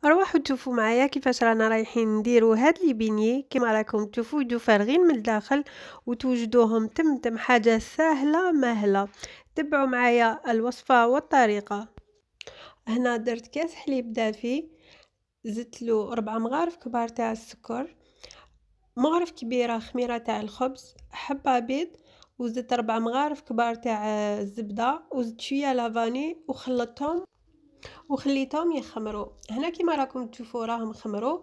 أرواحو تشوفوا معايا كيفاش رانا رايحين نديرو هاد لي بيني كيما راكم تشوفوا يجو فارغين من الداخل وتوجدوهم تمتم حاجة سهلة مهلة. تبعوا معايا الوصفة والطريقة. هنا درت كاس حليب دافي، زدتلو 4 مغارف كبار تاع السكر، مغرف كبيرة خميرة تاع الخبز، حبة بيض، وزدت 4 مغارف كبار تاع الزبدة، وزدت شوية لافاني وخلطتهم وخليتهم يخمروا. هنا كيما راكم تشوفوا راهم خمروا.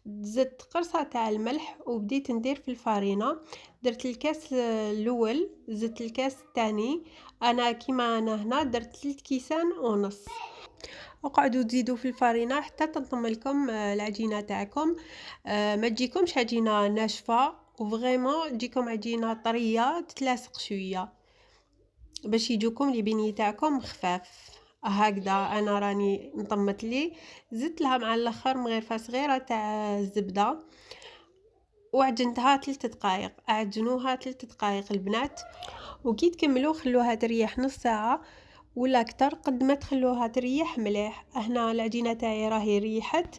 زدت قرصة تاع الملح وبديت ندير في الفارينة. درت الكاس الاول، زدت الكاس الثاني. انا كيما انا هنا درت 3 كيسان ونص. وقعدوا تزيدوا في الفارينة حتى تنضم لكم العجينة تاعكم. ما تجيكمش عجينة ناشفة، وفريمون تجيكم عجينة طرية تتلاصق شوية باش يجوكم لي بيني تاعكم خفاف. هكذا انا راني نطمت لي. زدت لها مع الاخر مغرفه صغيره تاع الزبده وعجنتها 3 دقائق. اعجنوها 3 دقائق البنات، وكي تكملوا خلوها تريح نص ساعه ولا اكثر قد ما تخلوها تريح مليح. هنا العجينه تاعي راهي ريحت.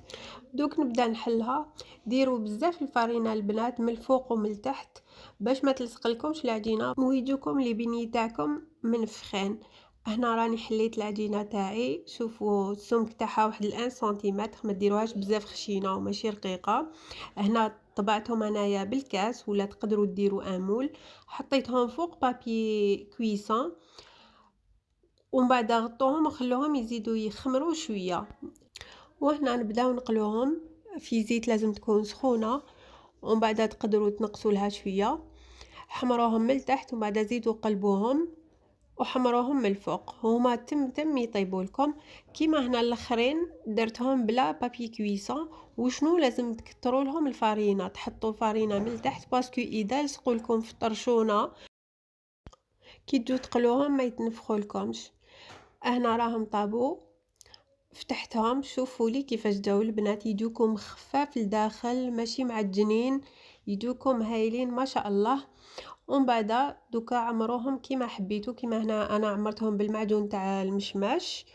دوك نبدا نحلها. ديروا بزاف الفارينه البنات من الفوق ومن التحت باش ما تلصق لكمش العجينه ويجوكم لي بني تاعكم منفخين. هنا راني حليت العجينه تاعي، شوفوا السمك تاعها واحد الان سنتيمتر، ما ديروهاش بزاف خشينه وماشي رقيقه. هنا طبعتهم انايا بالكاس ولا تقدروا ديروا امول. حطيتهم فوق بابي كويسون ومن بعد غطوهم وخلوهم يزيدوا يخمروا شويه. وهنا نبداو نقلوهم في زيت لازم تكون سخونه، ومن بعد تقدروا تنقصوا لها شويه. حمروهم من التحت ومن بعد زيدوا قلبوهم وحمروهم من الفوق. هما تم يطيبوا لكم. كيما هنا الاخرين درتهم بلا بابي كويسون. وشنو لازم تكتروا لهم الفارينه، تحطوا الفارينه من التحت باسكو اذا لصقوا لكم في الطرشونه كي تجوا تقلوهم ما يتنفخوا لكمش. هنا راهم طابوا، فتحتهم. شوفوا لي كيفاش جاو البنات، يجوكم خفاف الداخل ماشي معجنين، يجوكم هايلين ما شاء الله. ومن بعد دوكا عمروهم كيما حبيتو. كيما هنا انا عمرتهم بالمعجون تاع المشماش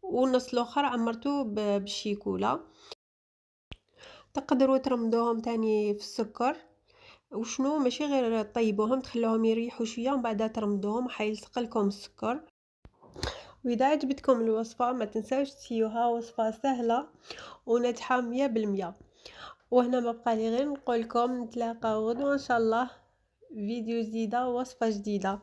والنص الاخر عمرته بالشيكولا. تقدروا ترمدوهم تاني في السكر وشنو ماشي غير طيبوهم تخلوهم يريحوا شويه ومن بعد ترمدوهم حيلصق لكم السكر. واذا عجبتكم الوصفه ما تنساوش تسيوها، وصفه سهله وناجحه 100%. وهنا ما بقى لي غير نقول لكم نتلاقاو غدوه ان شاء الله فيديو جديده ووصفه جديده.